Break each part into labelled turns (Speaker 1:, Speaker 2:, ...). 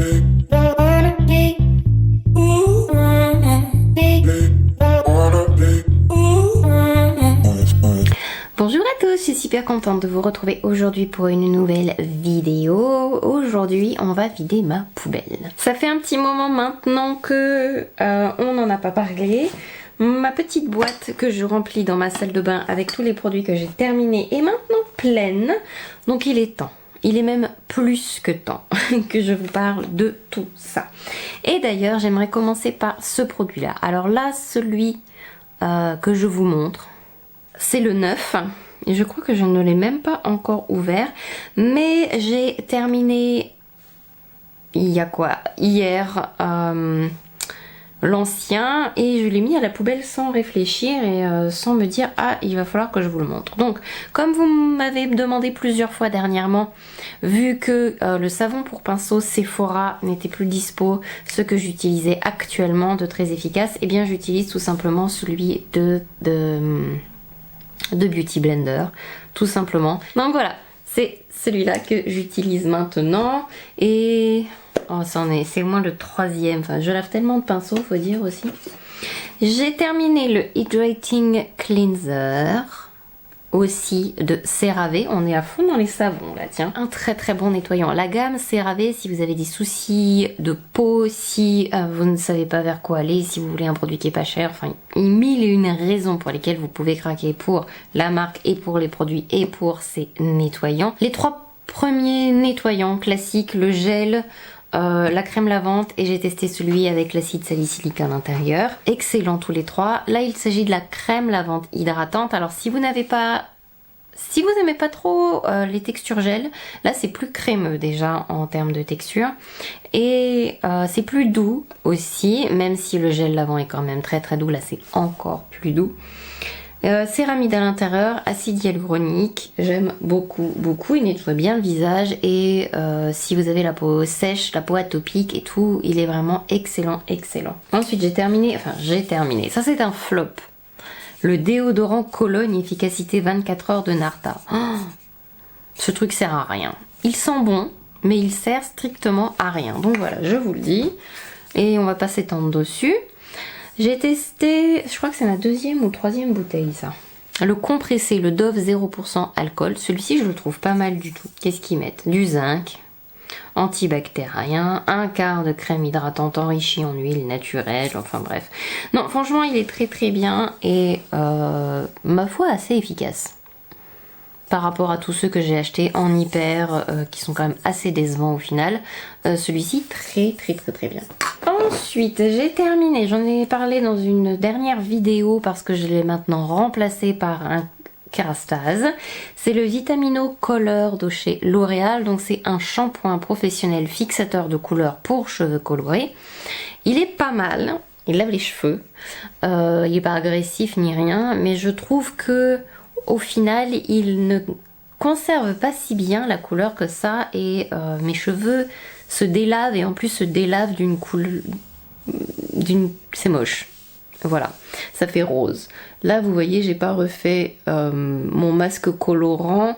Speaker 1: Bonjour à tous, je suis super contente de vous retrouver aujourd'hui pour une nouvelle vidéo. Aujourd'hui, on va vider ma poubelle. Ça fait un petit moment maintenant que on n'en a pas parlé. Ma petite boîte que je remplis dans ma salle de bain avec tous les produits que j'ai terminés est maintenant pleine. Donc il est temps. Il est même plus que temps que je vous parle de tout ça. Et d'ailleurs, j'aimerais commencer par ce produit-là. Alors là, celui que je vous montre, c'est le 9. Et je crois que je ne l'ai même pas encore ouvert. Mais j'ai terminé, il y a quoi, hier, l'ancien, et je l'ai mis à la poubelle sans réfléchir et sans me dire ah, il va falloir que je vous le montre. Donc comme vous m'avez demandé plusieurs fois dernièrement, vu que le savon pour pinceau Sephora n'était plus dispo, ce que j'utilisais actuellement de très efficace, et bien j'utilise tout simplement celui de Beauty Blender, tout simplement. Donc voilà, c'est celui-là que j'utilise maintenant. Et oh, c'est au moins le troisième. Enfin, je lave tellement de pinceaux, faut dire aussi. J'ai terminé le Hydrating Cleanser aussi de CeraVe. On est à fond dans les savons là, tiens. Un très très bon nettoyant. La gamme CeraVe, si vous avez des soucis de peau, si vous ne savez pas vers quoi aller, si vous voulez un produit qui est pas cher, enfin, mille et une raisons pour lesquelles vous pouvez craquer pour la marque et pour les produits et pour ces nettoyants. Les trois premiers nettoyants classiques, le gel, la crème lavante, et j'ai testé celui avec l'acide salicylique à l'intérieur. Excellent tous les trois. Là il s'agit de la crème lavante hydratante. Alors si vous n'aimez pas trop les textures gel, là c'est plus crémeux déjà en termes de texture. Et c'est plus doux aussi, même si le gel lavant est quand même très très doux, là c'est encore plus doux. Céramide à l'intérieur, acide hyaluronique, j'aime beaucoup, il nettoie bien le visage et si vous avez la peau sèche, la peau atopique et tout, il est vraiment excellent. Ensuite j'ai terminé, ça c'est un flop. Le déodorant Cologne efficacité 24 heures de Narta. Oh, ce truc sert à rien. Il sent bon, mais il sert strictement à rien. Donc voilà, je vous le dis, et on va pas s'étendre dessus. J'ai testé, je crois que c'est ma deuxième ou troisième bouteille ça. Le compressé, le Dove 0% alcool. Celui-ci je le trouve pas mal du tout. Qu'est-ce qu'ils mettent? Du zinc, antibactérien, un quart de crème hydratante enrichie en huile naturelle, enfin bref. Non, franchement il est très très bien et ma foi assez efficace. Par rapport à tous ceux que j'ai achetés en hyper, qui sont quand même assez décevants au final. Celui-ci très bien. Ensuite, j'ai terminé, j'en ai parlé dans une dernière vidéo parce que je l'ai maintenant remplacé par un Kerastase. C'est le Vitamino Color de chez L'Oréal. Donc c'est un shampoing professionnel fixateur de couleur pour cheveux colorés. Il est pas mal, il lave les cheveux. Il n'est pas agressif ni rien, mais je trouve que au final, il ne conserve pas si bien la couleur que ça et mes cheveux se délavent et en plus se délavent d'une couleur... c'est moche. Voilà, ça fait rose. Là, vous voyez, j'ai pas refait mon masque colorant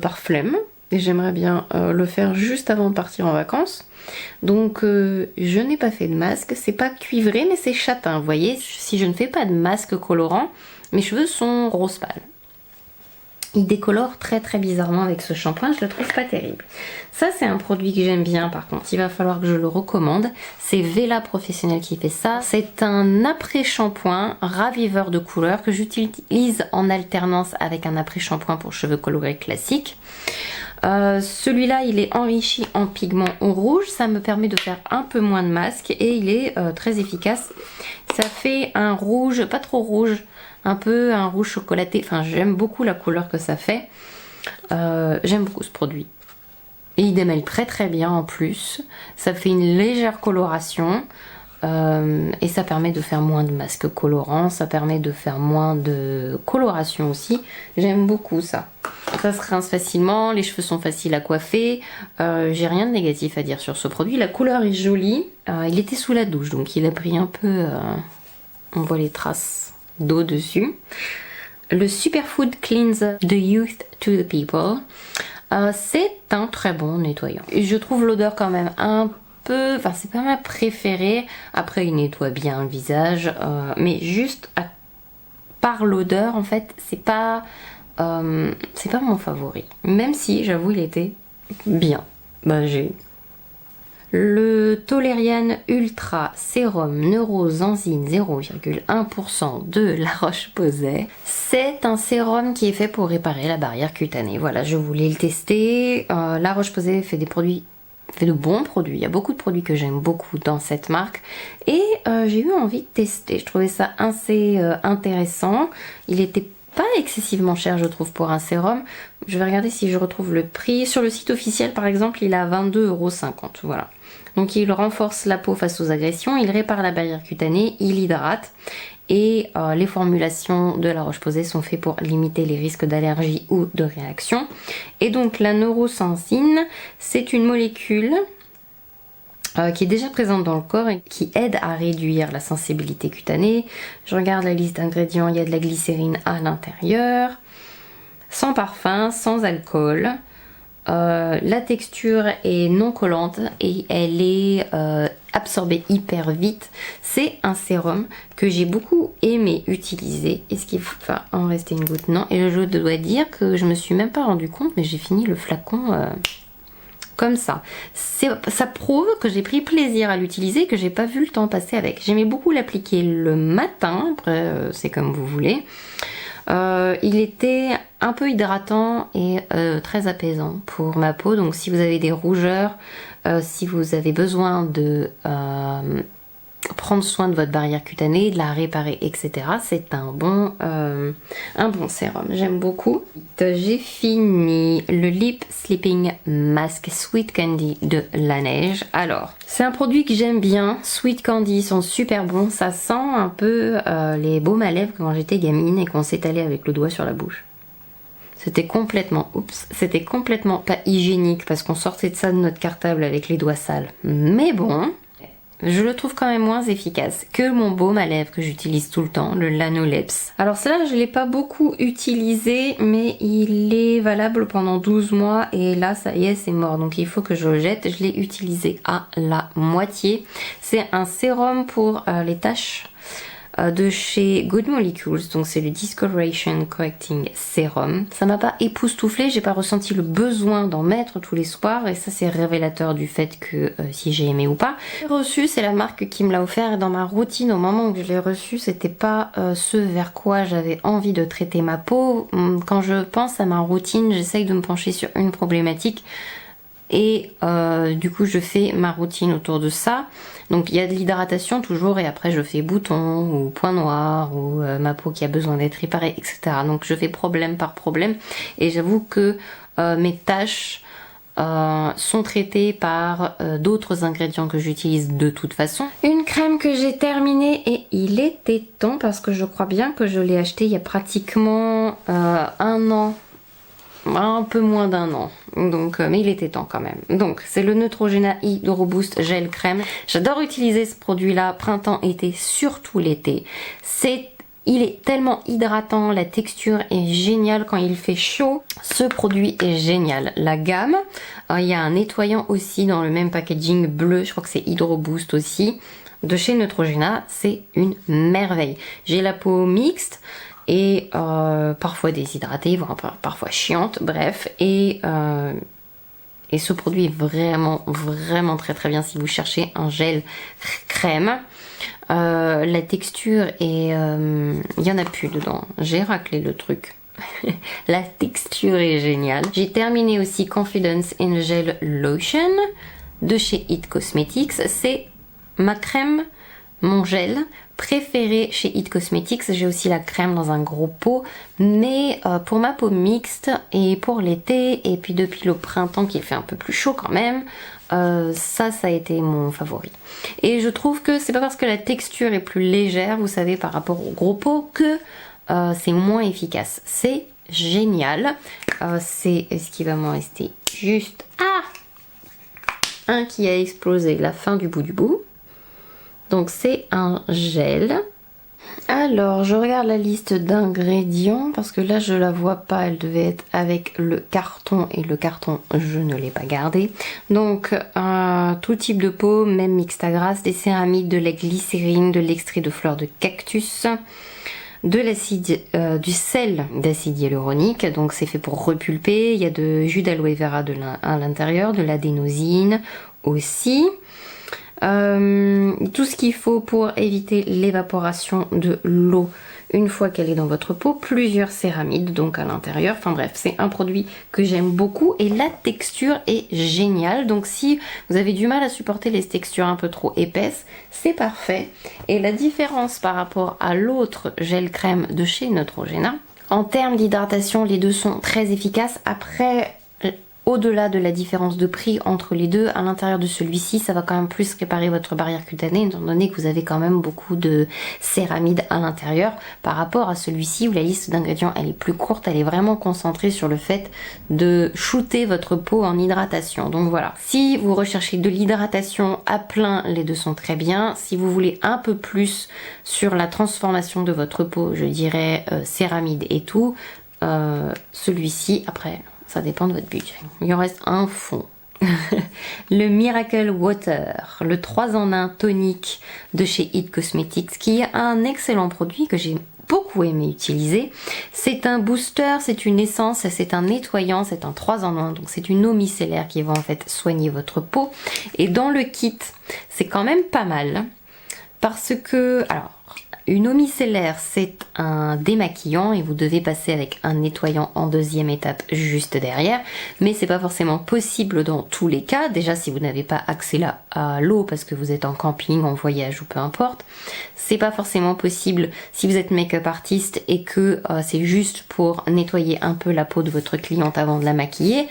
Speaker 1: par flemme. Et j'aimerais bien le faire juste avant de partir en vacances. Donc, je n'ai pas fait de masque. C'est pas cuivré, mais c'est châtain. Vous voyez, si je ne fais pas de masque colorant, mes cheveux sont rose pâle. Il décolore très bizarrement avec ce shampoing, je le trouve pas terrible. Ça c'est un produit que j'aime bien par contre, il va falloir que je le recommande. C'est Vela Professionnel qui fait ça. C'est un après-shampoing raviveur de couleur que j'utilise en alternance avec un après-shampoing pour cheveux colorés classiques. Celui-là il est enrichi en pigment rouge, ça me permet de faire un peu moins de masque et il est très efficace. Ça fait un rouge, pas trop rouge, un peu un rouge chocolaté. Enfin, j'aime beaucoup la couleur que ça fait. J'aime beaucoup ce produit. Et il démêle très bien en plus. Ça fait une légère coloration. Et ça permet de faire moins de masques colorants. Ça permet de faire moins de coloration aussi. J'aime beaucoup ça. Ça se rince facilement. Les cheveux sont faciles à coiffer. J'ai rien de négatif à dire sur ce produit. La couleur est jolie. Il était sous la douche. Donc il a pris un peu... on voit les traces d'eau dessus. Le Superfood Cleanser de Youth to the People. C'est un très bon nettoyant. Et je trouve l'odeur quand même un peu, enfin c'est pas ma préférée. Après il nettoie bien le visage, mais juste par l'odeur en fait c'est pas mon favori. Même si j'avoue il était bien. Bah j'ai le Toleriane Ultra Sérum Neurosenzine 0,1% de La Roche-Posay. C'est un sérum qui est fait pour réparer la barrière cutanée. Voilà, je voulais le tester. La Roche-Posay fait de bons produits. Il y a beaucoup de produits que j'aime beaucoup dans cette marque. Et j'ai eu envie de tester. Je trouvais ça assez intéressant. Il était pas excessivement cher je trouve pour un sérum. Je vais regarder si je retrouve le prix. Sur le site officiel par exemple il est à 22,50 €. Voilà. Donc il renforce la peau face aux agressions, il répare la barrière cutanée, il hydrate. Et les formulations de La Roche-Posay sont faites pour limiter les risques d'allergie ou de réaction. Et donc la neurosenzine, c'est une molécule qui est déjà présente dans le corps et qui aide à réduire la sensibilité cutanée. Je regarde la liste d'ingrédients, il y a de la glycérine à l'intérieur, sans parfum, sans alcool. La texture est non collante et elle est absorbée hyper vite. C'est un sérum que j'ai beaucoup aimé utiliser. Est-ce qu'il va en rester une goutte? Non. Et je dois dire que je me suis même pas rendu compte, mais j'ai fini le flacon comme ça. Ça prouve que j'ai pris plaisir à l'utiliser, que j'ai pas vu le temps passer avec. J'aimais beaucoup l'appliquer le matin, après c'est comme vous voulez. Il était un peu hydratant et très apaisant pour ma peau, donc si vous avez des rougeurs, si vous avez besoin de prendre soin de votre barrière cutanée, de la réparer, etc. C'est un bon sérum, j'aime beaucoup. J'ai fini le Lip Sleeping Mask Sweet Candy de Laneige. Alors, c'est un produit que j'aime bien, Sweet Candy sont super bons, ça sent un peu les baumes à lèvres quand j'étais gamine et qu'on s'étalait avec le doigt sur la bouche. C'était complètement pas hygiénique parce qu'on sortait de ça de notre cartable avec les doigts sales. Mais bon, je le trouve quand même moins efficace que mon baume à lèvres que j'utilise tout le temps, le Lanolips. Alors cela, je l'ai pas beaucoup utilisé, mais il est valable pendant 12 mois et là, ça y est, c'est mort. Donc il faut que je le jette. Je l'ai utilisé à la moitié. C'est un sérum pour les taches de chez Good Molecules, donc c'est le Discoloration Correcting Serum. Ça m'a pas époustouflé, j'ai pas ressenti le besoin d'en mettre tous les soirs et ça c'est révélateur du fait que si j'ai aimé ou pas. J'ai reçu, c'est la marque qui me l'a offert et dans ma routine au moment où je l'ai reçu, c'était pas ce vers quoi j'avais envie de traiter ma peau. Quand je pense à ma routine, j'essaye de me pencher sur une problématique. Et du coup je fais ma routine autour de ça. Donc il y a de l'hydratation toujours et après je fais boutons ou points noirs ou ma peau qui a besoin d'être réparée, etc. Donc je fais problème par problème et j'avoue que mes tâches sont traitées par d'autres ingrédients que j'utilise de toute façon. Une crème que j'ai terminée et il était temps parce que je crois bien que je l'ai achetée il y a pratiquement un an. Un peu moins d'un an, donc mais il était temps quand même. Donc c'est le Neutrogena Hydro Boost Gel Crème. J'adore utiliser ce produit là printemps été, surtout l'été. Il est tellement hydratant, la texture est géniale quand il fait chaud. Ce produit est génial. La gamme, il y a un nettoyant aussi dans le même packaging bleu, je crois que c'est Hydro Boost aussi, de chez Neutrogena, c'est une merveille. J'ai la peau mixte et parfois déshydratée, voire parfois chiante, bref, et ce produit est vraiment très très bien si vous cherchez un gel crème. La texture est... il y en a plus dedans, j'ai raclé le truc. La texture est géniale. J'ai terminé aussi Confidence in Gel Lotion de chez It Cosmetics. C'est ma crème, mon gel préféré chez It Cosmetics. J'ai aussi la crème dans un gros pot, mais pour ma peau mixte et pour l'été et puis depuis le printemps qui fait un peu plus chaud quand même, ça a été mon favori. Et je trouve que c'est pas parce que la texture est plus légère, vous savez, par rapport au gros pot, que c'est moins efficace. C'est génial. Est-ce qu'il va m'en rester juste un qui a explosé la fin du bout du bout. Donc c'est un gel Alors, je regarde la liste d'ingrédients parce que là, je la vois pas. Elle devait être avec le carton et le carton, je ne l'ai pas gardé. Donc, tout type de peau, même mixte à grasse, des céramides, de la glycérine, de l'extrait de fleurs de cactus, de l'acide, du sel d'acide hyaluronique. Donc, c'est fait pour repulper. Il y a de jus d'aloe vera à l'intérieur, de l'adénosine aussi. Tout ce qu'il faut pour éviter l'évaporation de l'eau une fois qu'elle est dans votre peau, plusieurs céramides donc à l'intérieur. Enfin bref, c'est un produit que j'aime beaucoup et la texture est géniale. Donc si vous avez du mal à supporter les textures un peu trop épaisses, c'est parfait. Et la différence par rapport à l'autre gel crème de chez Neutrogena, en termes d'hydratation, les deux sont très efficaces. Après, au-delà de la différence de prix entre les deux, à l'intérieur de celui-ci, ça va quand même plus réparer votre barrière cutanée, étant donné que vous avez quand même beaucoup de céramides à l'intérieur, par rapport à celui-ci où la liste d'ingrédients elle est plus courte, elle est vraiment concentrée sur le fait de shooter votre peau en hydratation. Donc voilà, si vous recherchez de l'hydratation à plein, les deux sont très bien. Si vous voulez un peu plus sur la transformation de votre peau, je dirais céramides et tout, celui-ci, après... ça dépend de votre budget. Il en reste un fond. Le Miracle Water, le 3 en 1 tonique de chez It Cosmetics, qui est un excellent produit que j'ai beaucoup aimé utiliser. C'est un booster, c'est une essence, c'est un nettoyant, c'est un 3 en 1, donc c'est une eau micellaire qui va en fait soigner votre peau. Et dans le kit, c'est quand même pas mal, parce que, alors, une eau micellaire, c'est un démaquillant et vous devez passer avec un nettoyant en deuxième étape juste derrière, mais c'est pas forcément possible dans tous les cas. Déjà, si vous n'avez pas accès là à l'eau parce que vous êtes en camping, en voyage ou peu importe, c'est pas forcément possible si vous êtes make-up artiste et que c'est juste pour nettoyer un peu la peau de votre cliente avant de la maquiller.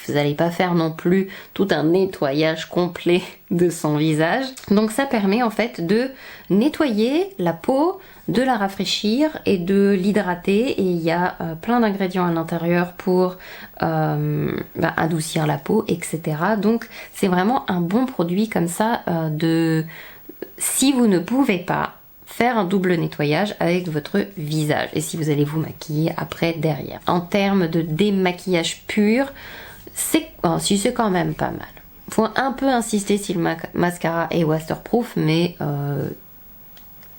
Speaker 1: Vous n'allez pas faire non plus tout un nettoyage complet de son visage. Donc ça permet en fait de nettoyer la peau, de la rafraîchir et de l'hydrater. Et il y a plein d'ingrédients à l'intérieur pour adoucir la peau, etc. Donc c'est vraiment un bon produit comme ça si vous ne pouvez pas faire un double nettoyage avec votre visage et si vous allez vous maquiller après derrière. En termes de démaquillage pur, c'est quand même pas mal. Faut un peu insister si le mascara est waterproof, mais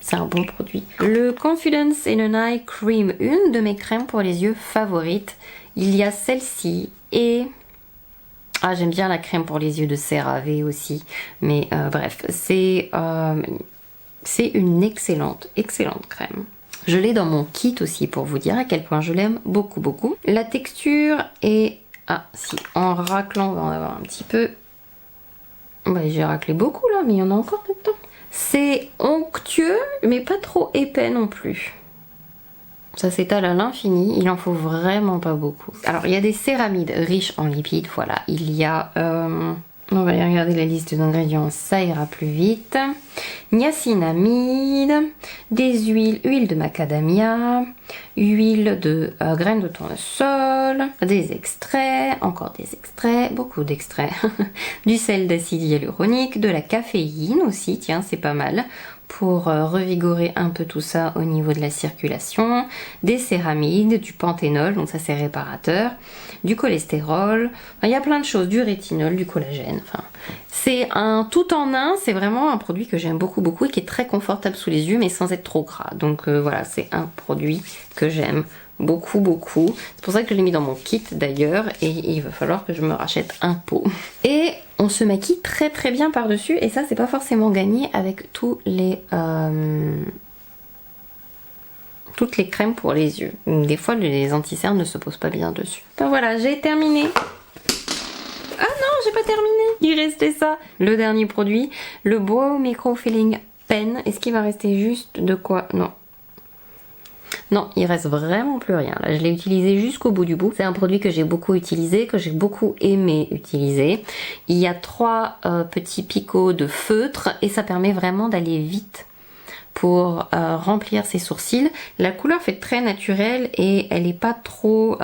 Speaker 1: c'est un bon produit. Le Confidence in an Eye Cream, une de mes crèmes pour les yeux favorites. Il y a celle-ci et... ah, j'aime bien la crème pour les yeux de CeraVe aussi. Mais bref, c'est une excellente crème. Je l'ai dans mon kit aussi pour vous dire à quel point je l'aime beaucoup, beaucoup. La texture est... ah si, en raclant, on va en avoir un petit peu. Bah, j'ai raclé beaucoup là, mais il y en a encore dedans. C'est onctueux, mais pas trop épais non plus. Ça s'étale à l'infini, il en faut vraiment pas beaucoup. Alors, il y a des céramides riches en lipides, voilà. Il y a... on va aller regarder la liste d'ingrédients, ça ira plus vite. Niacinamide, des huile de macadamia, huile de graines de tournesol, des extraits, encore des extraits, beaucoup d'extraits, du sel d'acide hyaluronique, de la caféine aussi, tiens, c'est pas mal, pour revigorer un peu tout ça au niveau de la circulation, des céramides, du panthénol, donc ça c'est réparateur, du cholestérol, enfin, il y a plein de choses, du rétinol, du collagène, enfin c'est un tout en un, c'est vraiment un produit que j'aime beaucoup beaucoup et qui est très confortable sous les yeux mais sans être trop gras, donc voilà, c'est un produit que j'aime beaucoup beaucoup, c'est pour ça que je l'ai mis dans mon kit d'ailleurs et il va falloir que je me rachète un pot. Et on se maquille très très bien par dessus et ça c'est pas forcément gagné avec toutes les crèmes pour les yeux. Des fois les anti-cernes ne se posent pas bien dessus. Donc voilà, j'ai terminé. Ah non, j'ai pas terminé, il restait ça. Le dernier produit, le Brow Micro Filling Pen. Est-ce qu'il va rester juste de quoi? Non. Non, il reste vraiment plus rien. Là, je l'ai utilisé jusqu'au bout du bout. C'est un produit que j'ai beaucoup utilisé, que j'ai beaucoup aimé utiliser. Il y a 3 petits picots de feutre et ça permet vraiment d'aller vite pour remplir ses sourcils. La couleur fait très naturelle et elle n'est pas trop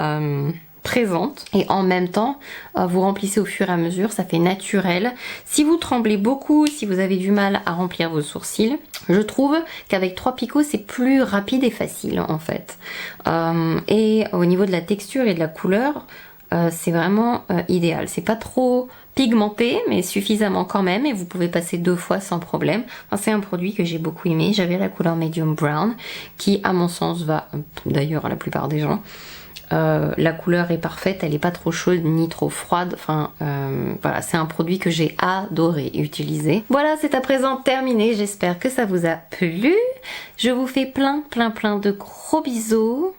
Speaker 1: présente et en même temps vous remplissez au fur et à mesure, ça fait naturel. Si vous tremblez beaucoup, si vous avez du mal à remplir vos sourcils, je trouve qu'avec 3 picots c'est plus rapide et facile en fait. Et au niveau de la texture et de la couleur, c'est vraiment idéal. C'est pas trop pigmenté mais suffisamment quand même et vous pouvez passer 2 fois sans problème. Enfin, c'est un produit que j'ai beaucoup aimé. J'avais la couleur medium brown qui à mon sens va, d'ailleurs à la plupart des gens, la couleur est parfaite, elle n'est pas trop chaude ni trop froide. Enfin voilà, c'est un produit que j'ai adoré utiliser. Voilà, c'est à présent terminé, j'espère que ça vous a plu. Je vous fais plein de gros bisous.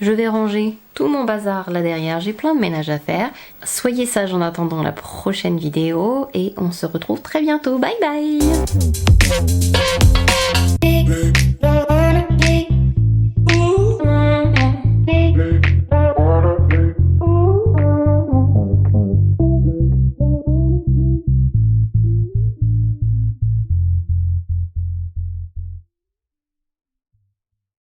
Speaker 1: Je vais ranger tout mon bazar là derrière, j'ai plein de ménage à faire. Soyez sages en attendant la prochaine vidéo et on se retrouve très bientôt. Bye bye.